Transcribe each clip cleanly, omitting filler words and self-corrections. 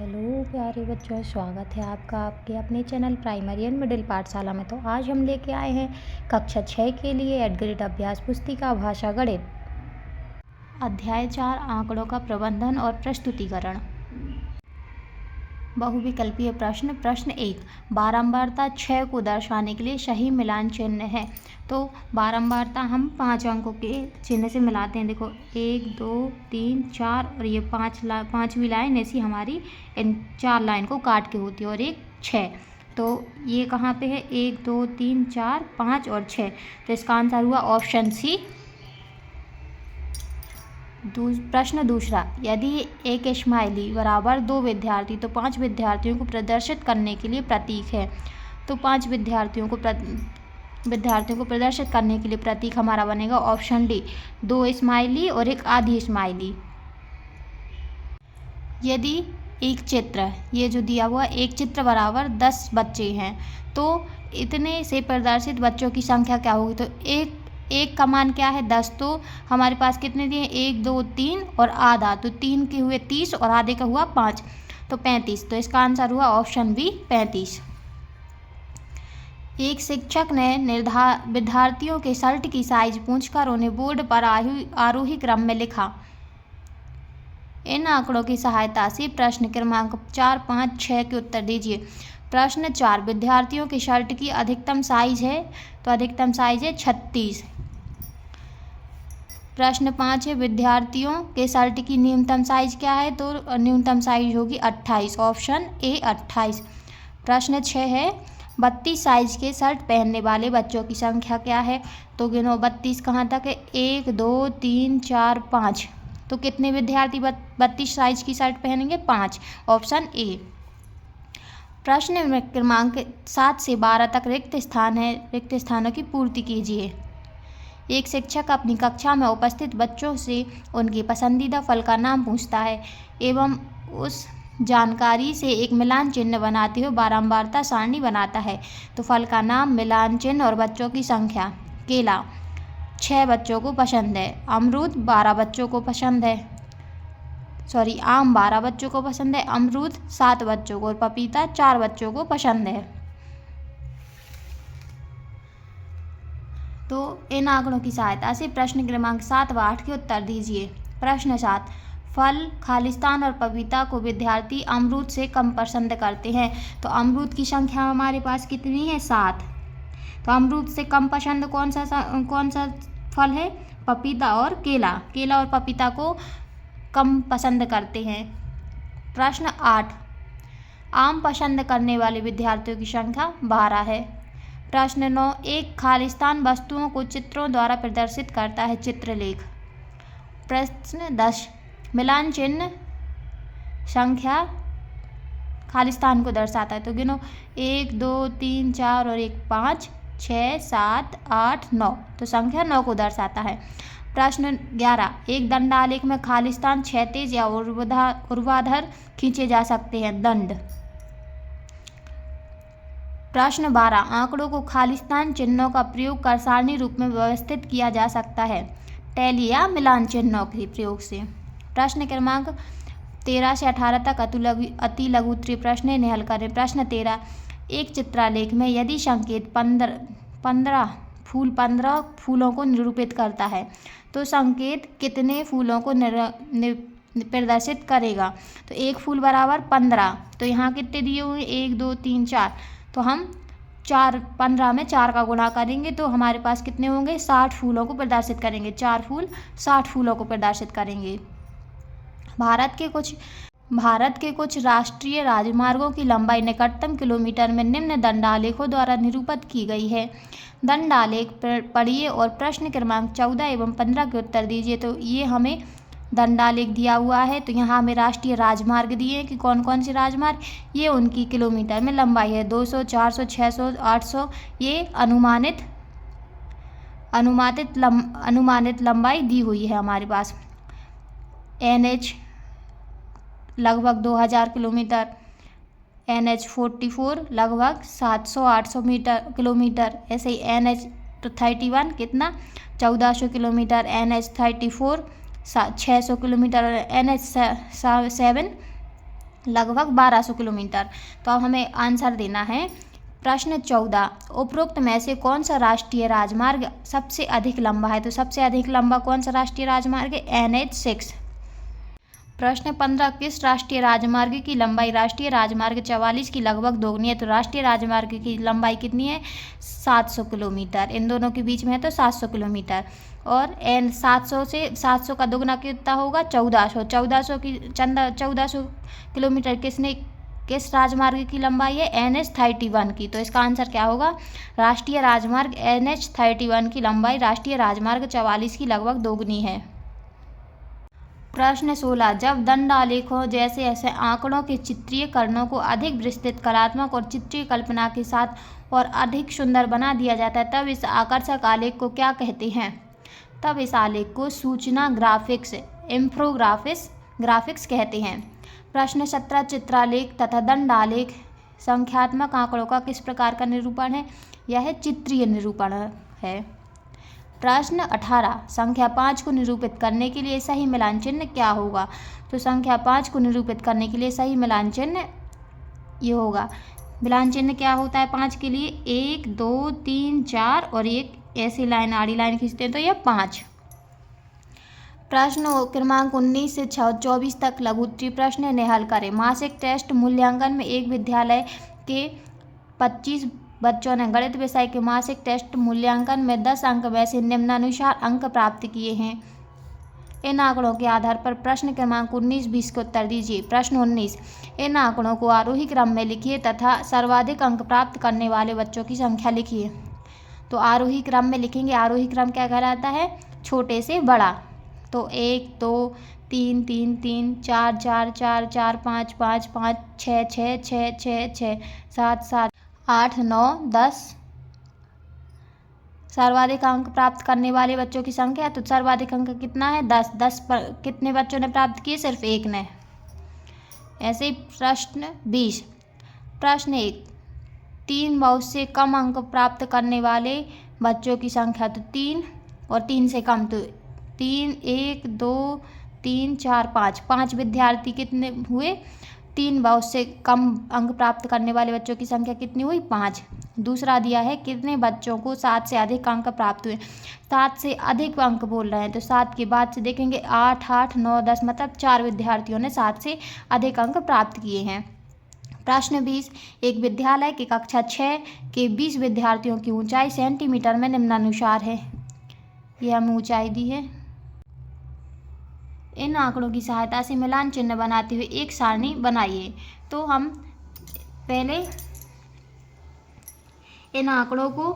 Hello प्यारे बच्चों, स्वागत है आपका आपके अपने चैनल प्राइमरी एंड मिडिल पाठशाला में। तो आज हम लेके आए हैं कक्षा 6 के लिए एट ग्रेड अभ्यास पुस्तिका भाषा गणित अध्याय 4 आंकड़ों का प्रबंधन और प्रस्तुतिकरण। बहुविकल्पीय प्रश्न। प्रश्न 1, बारंबारता 6 को दर्शाने के लिए सही मिलान चिन्ह है। तो बारंबारता हम 5 अंकों के चिन्ह से मिलाते हैं। देखो 1 2 3 4 और ये 5वीं लाइन ऐसी हमारी इन 4 लाइन को काट के होती है और एक 6। तो ये कहाँ पे है? 1 2 3 4 5 और 6। तो इसका आंसर हुआ ऑप्शन सी। प्रश्न दूसरा, यदि एक स्माइली बराबर 2 विद्यार्थी तो 5 विद्यार्थियों को प्रदर्शित करने के लिए प्रतीक है। तो 5 विद्यार्थियों को प्रदर्शित करने के लिए प्रतीक हमारा बनेगा ऑप्शन डी, 2 स्माइली और एक आधी स्माइली। यदि एक चित्र, ये जो दिया हुआ एक चित्र बराबर 10 बच्चे हैं तो इतने से प्रदर्शित बच्चों की संख्या क्या होगी? तो एक का मान क्या है? 10। तो हमारे पास कितने दिए? 1 2 3 और आधा, तो 3 के हुए 30 और आधे का हुआ 5, तो 35। तो इसका आंसर हुआ ऑप्शन बी 35। एक शिक्षक ने विद्यार्थियों के शर्ट की साइज पूछकर उन्हें बोर्ड पर आरोही क्रम में लिखा। इन आंकड़ों की सहायता से प्रश्न क्रमांक 4 5 6 के उत्तर दीजिए। प्रश्न 4, विद्यार्थियों के शर्ट की अधिकतम साइज है, तो अधिकतम साइज है 36। प्रश्न 5 है, विद्यार्थियों के शर्ट की न्यूनतम साइज क्या है? तो न्यूनतम साइज होगी 28, ऑप्शन ए 28। प्रश्न 6 है, 32 साइज के शर्ट पहनने वाले बच्चों की संख्या क्या है? तो गिनो 32 कहाँ तक है? 1 2 3 4 5। तो कितने विद्यार्थी 32 साइज की शर्ट पहनेंगे? 5, ऑप्शन ए। प्रश्न क्रमांक 7 से 12 तक रिक्त स्थान है, रिक्त स्थानों की पूर्ति कीजिए। एक शिक्षक अपनी कक्षा में उपस्थित बच्चों से उनके पसंदीदा फल का नाम पूछता है एवं उस जानकारी से एक मिलान चिन्ह बनाते हुए बारंबारता सारणी बनाता है। तो फल का नाम, मिलान चिन्ह और बच्चों की संख्या। केला 6 बच्चों को पसंद है, अमरूद 12 बच्चों को पसंद है, आम 12 बच्चों को पसंद है, अमरूद 7 बच्चों को और पपीता 4 बच्चों को पसंद है। तो इन आंकड़ों की सहायता से प्रश्न क्रमांक 7 व 8 के उत्तर दीजिए। प्रश्न 7, फल खालिस्तान और पपीता को विद्यार्थी अमरूद से कम पसंद करते हैं। तो अमरूद की संख्या हमारे पास कितनी है? 7। तो अमरूद से कम पसंद कौन सा फल है? पपीता और केला। केला और पपीता को कम पसंद करते हैं। प्रश्न 8, आम पसंद करने वाले विद्यार्थियों की संख्या 12 है। प्रश्न 9, एक खालिस्तान वस्तुओं को चित्रों द्वारा प्रदर्शित करता है, चित्रलेख। प्रश्न 10, मिलान चिन्ह संख्या खालिस्तान को दर्शाता है। तो गिनो 1 2 3 4 और 1 5 6 7 8 9। तो संख्या 9 को दर्शाता है। प्रश्न 11, एक दंडालेख में खालिस्तान क्षैतिज या ऊर्ध्वाधर खींचे जा सकते हैं, दंड। प्रश्न 12, आंकड़ों को खालिस्तान चिन्हों का प्रयोग कर सारणी रूप में व्यवस्थित किया जा सकता है, टैली या मिलान चिन्हों के प्रयोग से। प्रश्न क्रमांक 13 से 18 तक अति लघु प्रश्न इन्हें हल करें। प्रश्न 13, एक चित्रालेख में यदि संकेत 15 फूलों को निरूपित करता है तो संकेत कितने फूलों को प्रदर्शित करेगा? तो एक फूल बराबर 15। तो यहाँ कितने दिए हुए? 1 2 3 4। तो हम 15 में 4 का गुणा करेंगे तो हमारे पास कितने होंगे? 60 फूलों को प्रदर्शित करेंगे। 4 फूल 60 फूलों को प्रदर्शित करेंगे। भारत के कुछ राष्ट्रीय राजमार्गों की लंबाई निकटतम किलोमीटर में निम्न दंडालेखों द्वारा निरूपित की गई है। दंडालेख पढ़िए और प्रश्न क्रमांक 14 एवं 15 के उत्तर दीजिए। तो ये हमें दंडालेख दिया हुआ है, तो यहाँ हमें राष्ट्रीय राजमार्ग दिए हैं कि कौन कौन से राजमार्ग, ये उनकी किलोमीटर में लंबाई है। 200 400 600 800 ये अनुमानित लंबाई दी हुई है हमारे पास। NH लगभग 2000 किलोमीटर, NH 44 लगभग 700-800 किलोमीटर। ऐसे ही NH 31 कितना? 1400 किलोमीटर, NH 34 600 किलोमीटर और NH 7 लगभग 1200 किलोमीटर। तो अब हमें आंसर देना है। प्रश्न 14, उपरोक्त में से कौन सा राष्ट्रीय राजमार्ग सबसे अधिक लंबा है? तो सबसे अधिक लंबा कौन सा राष्ट्रीय राजमार्ग है? NH6। प्रश्न 15, किस राष्ट्रीय राजमार्ग की लंबाई राष्ट्रीय राजमार्ग 44 की लगभग दोगुनी है? तो राष्ट्रीय राजमार्ग की लंबाई कितनी है? 700 किलोमीटर। इन दोनों के बीच में है तो 700 किलोमीटर। और एन 700 से 700 का दोगुना कितना होगा? 1400। 1400 किलोमीटर किस राजमार्ग की लंबाई है? NH31 की। तो इसका आंसर क्या होगा? राष्ट्रीय राजमार्ग NH31 की लंबाई राष्ट्रीय राजमार्ग 44 की लगभग दोगुनी है। प्रश्न 16, जब दंडालेखों जैसे ऐसे आंकड़ों के चित्रीकरणों को अधिक विस्तृत, कलात्मक और चित्रीय कल्पना के साथ और अधिक सुंदर बना दिया जाता है, तब इस आकर्षक आलेख को क्या कहते हैं? तब इस आलेख को सूचना ग्राफिक्स, ग्राफिक्स कहते हैं। प्रश्न 17, चित्रालेख तथा दंडालेख संख्यात्मक आंकड़ों का किस प्रकार का निरूपण है? यह चित्रीय निरूपण है। प्रश्न 18, संख्या 5 को निरूपित करने के लिए सही मिलान चिन्ह क्या होगा? तो संख्या 5 को निरूपित करने के लिए सही मिलान चिन्ह ये होगा। मिलान चिन्ह क्या होता है 5 के लिए? 1 2 3 4 और एक ऐसी लाइन आड़ी लाइन खींचते हैं तो यह 5। प्रश्न क्रमांक 19 से 24 तक लघुत्तरीय प्रश्न ने हल करें। मासिक टेस्ट मूल्यांकन में एक विद्यालय के 25 बच्चों ने गणित विषय के मासिक टेस्ट मूल्यांकन में 10 अंक में से निम्नानुसार अंक प्राप्त किए हैं। इन आंकड़ों के आधार पर प्रश्न क्रमांक 19-20 के उत्तर दीजिए। प्रश्न 19, इन आंकड़ों को आरोही क्रम में लिखिए तथा सर्वाधिक अंक प्राप्त करने वाले बच्चों की संख्या लिखिए। तो आरोही क्रम में लिखेंगे। आरोही क्रम क्या कहलाता है? छोटे से बड़ा। तो 1 2 3 3 3 4 4 4 4 5 5 5 6 6 6 6 6 7 7 8 9 10। सर्वाधिक अंक प्राप्त करने वाले बच्चों की संख्या, तो सर्वाधिक अंक कितना है? 10। 10 पर कितने बच्चों ने प्राप्त किए? सिर्फ एक ने। ऐसे ही प्रश्न 20, प्रश्न 1, 3 बहुत से कम अंक प्राप्त करने वाले बच्चों की संख्या, तो 3 और 3 से कम, तो 3 1 2 3 4 5। 5 विद्यार्थी कितने हुए? 3 बहुत से कम अंक प्राप्त करने वाले बच्चों की संख्या कितनी हुई? 5। दूसरा दिया है कितने बच्चों को 7 से अधिक अंक प्राप्त हुए? 7 से अधिक अंक बोल रहे हैं तो 7 के बाद से देखेंगे 8 8 9 10, मतलब 4 विद्यार्थियों ने 7 से अधिक अंक प्राप्त किए हैं। प्रश्न 20, एक विद्यालय की कक्षा 6 के 20 विद्यार्थियों की ऊंचाई सेंटीमीटर में निम्नानुसार है। यह हमें ऊंचाई दी है। इन आंकड़ों की सहायता से मिलान चिन्ह बनाते हुए एक सारणी बनाइए। तो हम पहले इन आंकड़ों को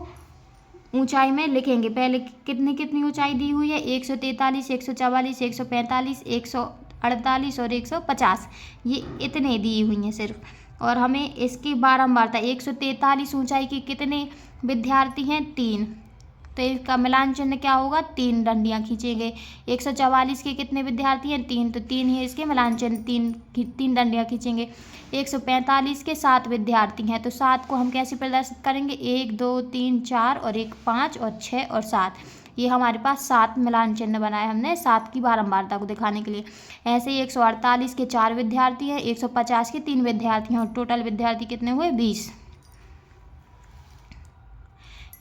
ऊंचाई में लिखेंगे। पहले कितनी ऊंचाई दी हुई है? 143, 144, 145, 148 और 150। ये इतने दी हुई हैं सिर्फ। और हमें इसकी बारंबारता, 143 ऊंचाई के कितने विद्यार्थी हैं? 3। तो इसका मिलान चिन्ह क्या होगा? 3 डंडियाँ खींचेंगे। 144 के कितने विद्यार्थी हैं? 3, तो 3 ही इसके मिलान चिन्ह, 3 डंडियाँ खींचेंगे। 145 के 7 विद्यार्थी हैं तो 7 को हम कैसे प्रदर्शित करेंगे? 1 2 3 4 और एक 5 और 6 और 7। ये हमारे पास 7 मिलान चिन्ह बनाए हमने 7 की बारंबारता को दिखाने के लिए। ऐसे ही 148 के 4 विद्यार्थी हैं, 150 के 3 विद्यार्थी हैं और टोटल विद्यार्थी कितने हुए? 20।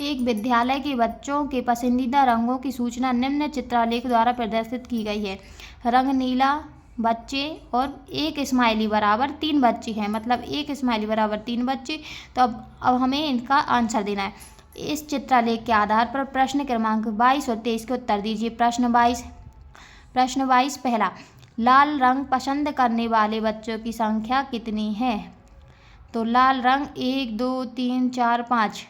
एक विद्यालय के बच्चों के पसंदीदा रंगों की सूचना निम्न चित्रालेख द्वारा प्रदर्शित की गई है। रंग नीला बच्चे और एक स्माइली बराबर 3 बच्चे हैं, मतलब एक स्माइली बराबर 3 बच्चे। तो अब हमें इनका आंसर देना है। इस चित्रालेख के आधार पर प्रश्न क्रमांक 22 और 23 के उत्तर दीजिए। प्रश्न 22 पहला, लाल रंग पसंद करने वाले बच्चों की संख्या कितनी है? तो लाल रंग 1 2 3 4 5,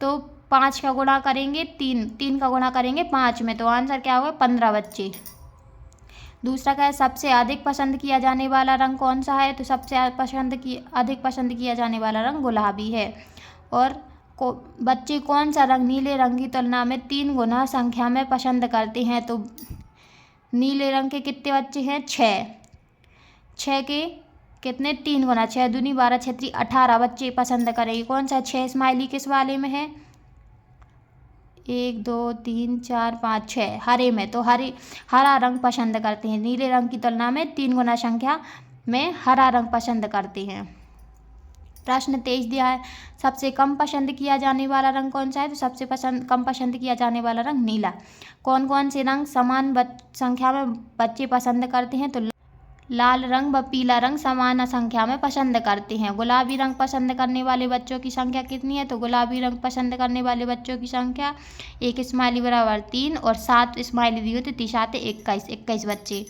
तो 5 का गुणा करेंगे 3 का गुणा करेंगे 5 में, तो आंसर क्या होगा? 15 बच्चे। दूसरा क्या है? सबसे अधिक पसंद किया जाने वाला रंग कौन सा है? तो सबसे अधिक पसंद किया जाने वाला रंग गुलाबी है। और बच्चे कौन सा रंग नीले रंग की तुलना में 3 गुना संख्या में पसंद करते हैं? तो नीले रंग के कितने बच्चे हैं? 6 के कितने? 3 गुना। 6 दूनी 12, 6 3 18 बच्चे पसंद करेंगे। कौन सा? 6 स्माइली किस वाले में है? 1 2 3 4 5 6 हरे में, तो हरा रंग पसंद करते हैं। नीले रंग की तुलना में 3 गुना संख्या में हरा रंग पसंद करते हैं। प्रश्न 23 दिया है, सबसे कम पसंद किया जाने वाला रंग कौन सा है? तो सबसे कम पसंद किया जाने वाला रंग नीला। कौन कौन से रंग समान संख्या में बच्चे पसंद करते हैं? तो लाल रंग व पीला रंग समान संख्या में पसंद करते हैं। गुलाबी रंग पसंद करने वाले बच्चों की संख्या कितनी है? तो गुलाबी रंग पसंद करने वाले बच्चों की संख्या, एक स्माइली बराबर 3 और 7 स्माइली दी हो तो 3 21 बच्चे।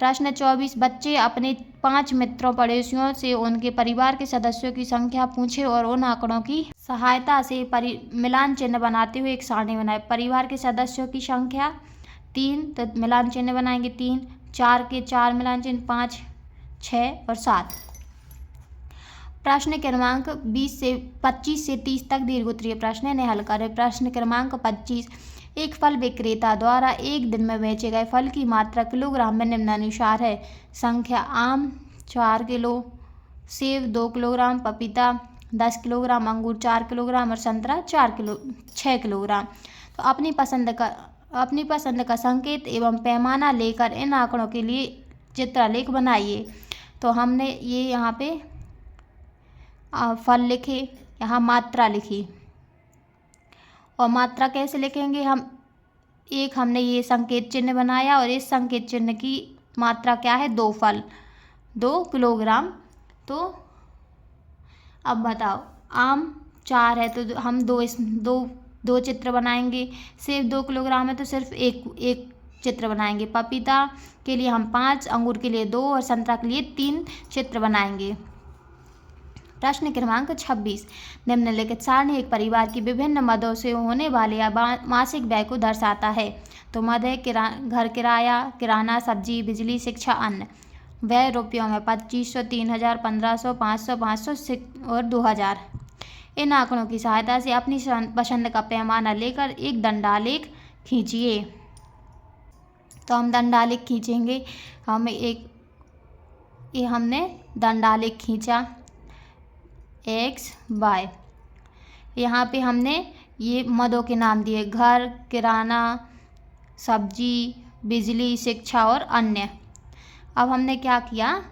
प्रश्न 24, बच्चे अपने 5 मित्रों पड़ोसियों से उनके परिवार के सदस्यों की संख्या पूछे और उन आंकड़ों की सहायता से मिलान चिन्ह बनाते हुए एक सारणी बनाए। परिवार के सदस्यों की संख्या 3, तो मिलान चिन्ह बनाएंगे 3, 4 के 4 मिलान चिन्ह 5, 6 और 7। प्रश्न क्रमांक 25 से 30 तक दीर्घोत्तरीय प्रश्न इन्हें हल करें। प्रश्न क्रमांक 25, एक फल विक्रेता द्वारा एक दिन में बेचे गए फल की मात्रा किलोग्राम में निम्नानुसार है। संख्या, आम 4 किलो, सेब 2 किलोग्राम, पपीता 10 किलोग्राम, अंगूर 4 किलोग्राम और संतरा 6 किलोग्राम। तो अपनी पसंद का संकेत एवं पैमाना लेकर इन आंकड़ों के लिए चित्रालेख बनाइए। तो हमने ये यहाँ पे फल लिखे, यहाँ मात्रा लिखी, और मात्रा कैसे लिखेंगे हम? हमने ये संकेत चिन्ह बनाया और इस संकेत चिन्ह की मात्रा क्या है? 2 फल 2 किलोग्राम। तो अब बताओ, आम 4 है तो हम दो चित्र बनाएंगे। सेब 2 किलोग्राम है तो सिर्फ एक चित्र बनाएंगे। पपीता के लिए हम 5, अंगूर के लिए 2 और संतरा के लिए 3 चित्र बनाएंगे। प्रश्न क्रमांक 26, निम्नलिखित सारणी एक परिवार की विभिन्न मदों से होने वाले मासिक व्यय को दर्शाता है। तो मद है घर किराया, किराना, सब्जी, बिजली, शिक्षा, अन्न। व्यय रुपयों में 2500, 3000, 1500, 500, 500 और 2000। इन आंकड़ों की सहायता से अपनी पसंद का पैमाना लेकर एक दंडालेख खींचिए। तो हम दंडालेख खींचेंगे। हमने दंडालेख खींचा x, y। यहाँ पे हमने ये मदों के नाम दिए, घर, किराना, सब्जी, बिजली, शिक्षा और अन्य। अब हमने क्या किया,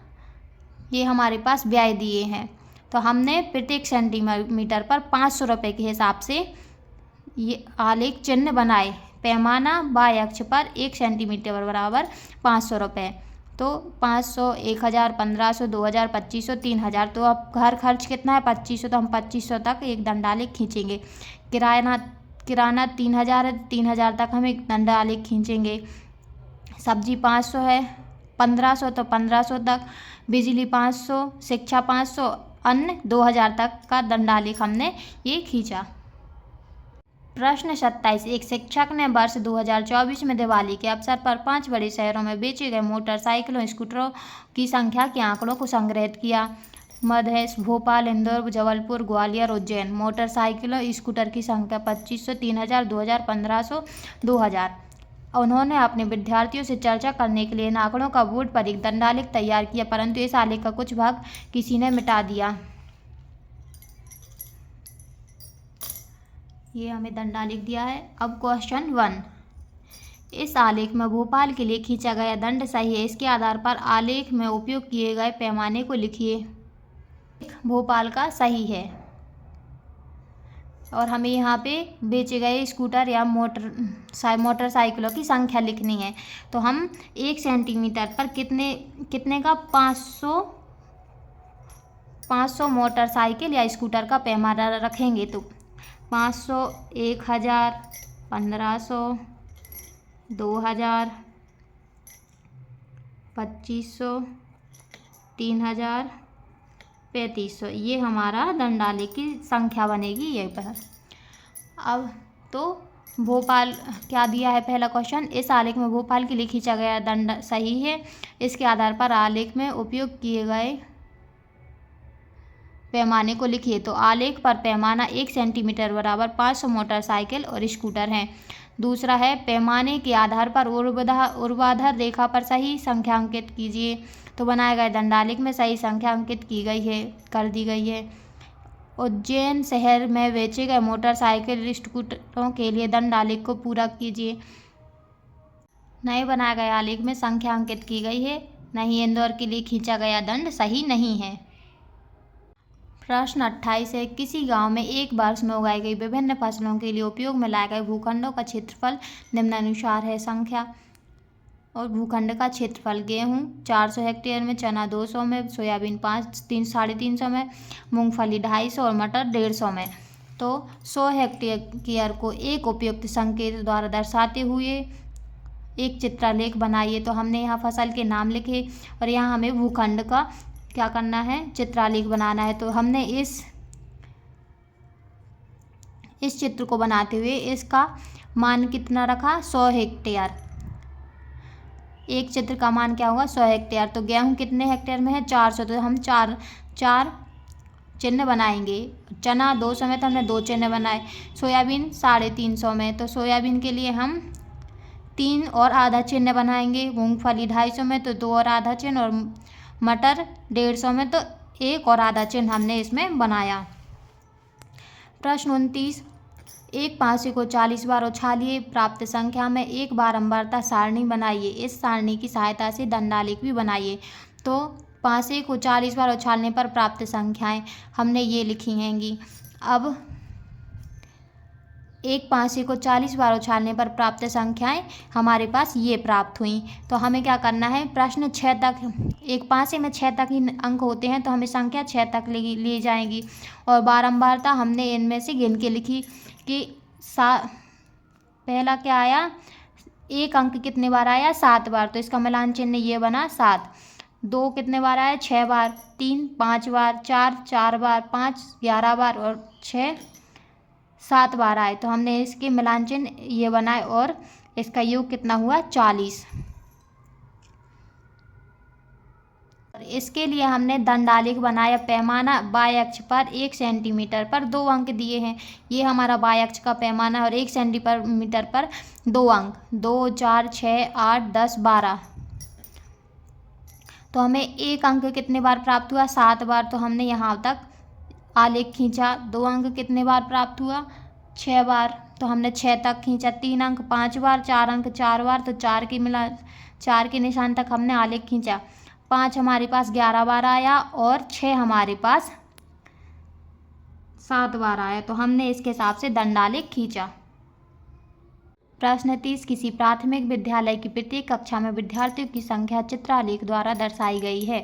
ये हमारे पास व्यय दिए हैं तो हमने प्रत्येक सेंटीमीटर पर 500 रुपये के हिसाब से ये आलेख चिन्ह बनाए। पैमाना y अक्ष पर 1 सेंटीमीटर बराबर 500 रुपये। तो 500, 1000, 1500, 2000, 2500, 3000। तो अब घर खर्च कितना है? 2500, तो हम 2500 तक एक दंडालेख खींचेंगे। किराना 3000 है, 3000 तक हम एक दंडालेख खींचेंगे। सब्जी 500 है, 1500 तो 1500 तक। बिजली 500, शिक्षा 500, अन्य 2000 तक का दंडालेख हमने ये खींचा। प्रश्न 27, एक शिक्षक ने वर्ष 2024 में दिवाली के अवसर पर 5 बड़े शहरों में बेचे गए मोटरसाइकिलों, स्कूटरों की संख्या के आंकड़ों को संग्रहित किया। मध्य भोपाल, इंदौर, जबलपुर, ग्वालियर, उज्जैन। मोटरसाइकिलों, स्कूटर की संख्या 2500, 3000, 2000, 1500, 2000। उन्होंने अपने विद्यार्थियों से चर्चा करने के लिए इन आंकड़ों का बोर्ड पर एक दंडालेख तैयार किया, परंतु इस आलेख का कुछ भाग किसी ने मिटा दिया। ये हमें दंडालेख दिया है। अब क्वेश्चन 1, इस आलेख में भोपाल के लिए खींचा गया दंड सही है, इसके आधार पर आलेख में उपयोग किए गए पैमाने को लिखिए। भोपाल का सही है और हमें यहाँ पे बेचे गए स्कूटर या मोटरसाइकिलों की संख्या लिखनी है। तो हम 1 सेंटीमीटर पर कितने का 500 मोटरसाइकिल या स्कूटर का पैमाना रखेंगे। तो 500, 1000, 1500, 2000, 2500, 3000, 3500। ये हमारा दंडालेख की संख्या बनेगी ये पर। अब तो भोपाल क्या दिया है पहला क्वेश्चन, इस आलेख में भोपाल के लिए खींचा गया दंड सही है, इसके आधार पर आलेख में उपयोग किए गए पैमाने को लिखिए। तो आलेख पर पैमाना 1 सेंटीमीटर बराबर 500 मोटरसाइकिल और स्कूटर हैं। दूसरा है, पैमाने के आधार पर ऊर्ध्वाधर रेखा पर सही संख्या अंकित कीजिए। तो बनाए गए दंडालेख में सही संख्या अंकित कर दी गई है। उज्जैन शहर में बेचे गए मोटरसाइकिल, स्कूटरों के लिए दंडालेख को पूरा कीजिए। नए बनाए गए आलेख में संख्या अंकित की गई है, नहीं, इंदौर के लिए खींचा गया दंड सही नहीं है। प्रश्न 28 है, किसी गांव में एक वर्ष में उगाई गई विभिन्न फसलों के लिए उपयोग में लाए गए भूखंडों का क्षेत्रफल निम्नानुसार है। संख्या और भूखंड का क्षेत्रफल, गेहूं 400 हेक्टेयर में, चना 200 में, सोयाबीन 350 में, मूंगफली 250 और मटर 150 में। तो 100 हेक्टेयर को एक उपयुक्त संकेत द्वारा दर्शाते हुए एक चित्रलेख बनाइए। तो हमने यहाँ फसल के नाम लिखे और यहाँ हमें भूखंड का क्या करना है, चित्रलेख बनाना है। तो हमने इस चित्र को बनाते हुए इसका मान कितना रखा, 100 हेक्टेयर। एक चित्र का मान क्या होगा, 100 हेक्टेयर। तो गेहूं कितने हेक्टेयर में है, 400, तो हम चार चिन्ह बनाएंगे। चना 200 में, तो हमने 2 चिन्ह बनाए। सोयाबीन 350 में, तो सोयाबीन के लिए हम 3 और आधा चिन्ह बनाएंगे। मूंगफली 250 में, तो 2 और आधा चिन्ह, और मटर 150 में, तो 1 और आधा चिन्ह हमने इसमें बनाया। प्रश्न 29, एक पासे को 40 बार उछालिए, प्राप्त संख्या में एक बारंबारता सारणी बनाइए। इस सारणी की सहायता से दंडालेख भी बनाइए। तो पासे को 40 बार उछालने पर प्राप्त संख्याएं हमने ये लिखी हैंगी। अब एक पासे को 40 बार उछालने पर प्राप्त संख्याएं हमारे पास ये प्राप्त हुई। तो हमें क्या करना है, प्रश्न 6 तक, एक पासे में 6 तक ही अंक होते हैं, तो हमें संख्या 6 तक ले जाएंगी। और बारंबारता हमने इनमें से गिन के लिखी कि पहला क्या आया, एक अंक कितने बार आया, 7 बार, तो इसका मिलान चिन्ह ये बना 7। 2 कितने बार आया, 6 बार, 3 5 बार, 4 बार, 5 11 बार और 6 7 बार आए। तो हमने इसके मिलान चिन्ह ये बनाए और इसका योग कितना हुआ, 40। इसके लिए हमने दंडालेख बनाया। पैमाना y अक्ष पर 1 सेंटीमीटर पर 2 अंक दिए हैं। ये हमारा y अक्ष का पैमाना और 1 सेंटीमीटर पर 2 अंक, 2 4 6 8 10 12। तो हमें एक अंक कितने बार प्राप्त हुआ, 7 बार। तो हमने यहाँ तक आलेख खींचा। 2 अंक कितने बार प्राप्त हुआ, 6 बार, तो हमने 6 तक खींचा। 3 अंक 5 बार, 4 अंक 4 बार, तो 4 के निशान तक हमने आलेख खींचा। 5 हमारे पास 11 बार आया और 6 हमारे पास 7 बार आया। तो हमने इसके हिसाब से दंडालेख खींचा। प्रश्न 30, किसी प्राथमिक विद्यालय की प्रत्येक कक्षा में विद्यार्थियों की संख्या चित्रालेख द्वारा दर्शाई गई है।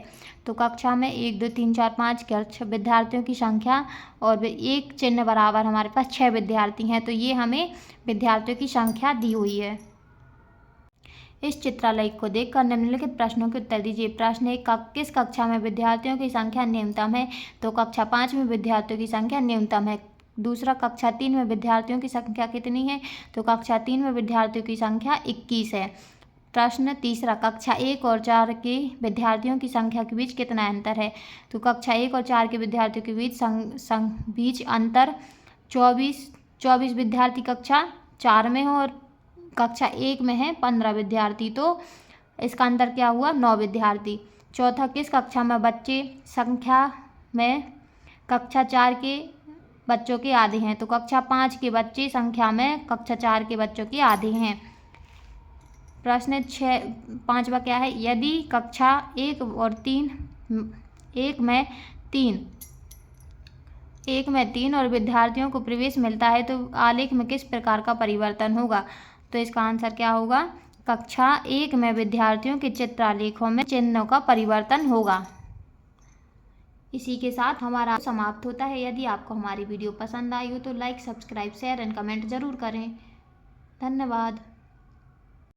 तो कक्षा में 1 2 3 4 5 के विद्यार्थियों की संख्या और एक चिन्ह बराबर हमारे पास 6 विद्यार्थी हैं। तो ये हमें विद्यार्थियों की संख्या दी हुई है। इस चित्रालेख को देखकर निम्नलिखित प्रश्नों के उत्तर दीजिए। प्रश्न 1, किस कक्षा में विद्यार्थियों की संख्या न्यूनतम है। तो कक्षा 5 में विद्यार्थियों की संख्या न्यूनतम है। दूसरा, कक्षा 3 में विद्यार्थियों की संख्या कितनी है। तो कक्षा 3 में विद्यार्थियों की संख्या 21 है। प्रश्न तीसरा, कक्षा 1 और 4 के विद्यार्थियों की संख्या के बीच कितना अंतर है। तो कक्षा 1 और 4 के विद्यार्थियों के बीच अंतर 24 विद्यार्थी कक्षा 4 में हो और कक्षा 1 में है 15 विद्यार्थी। तो इसका अंतर क्या हुआ, 9 विद्यार्थी। चौथा, किस कक्षा में बच्चे संख्या में कक्षा 4 के बच्चों के आधे हैं। तो कक्षा 5 के बच्चे संख्या में कक्षा 4 के बच्चों के आधे हैं। प्रश्न 5वां क्या है, यदि कक्षा 1 में 3 और विद्यार्थियों को प्रवेश मिलता है तो आलेख में किस प्रकार का परिवर्तन होगा। तो इसका आंसर क्या होगा, कक्षा 1 में विद्यार्थियों के चित्रालेखों में चिन्हों का परिवर्तन होगा। इसी के साथ हमारा समाप्त होता है। यदि आपको हमारी वीडियो पसंद आई हो तो like, subscribe, share and comment जरूर करें। धन्यवाद।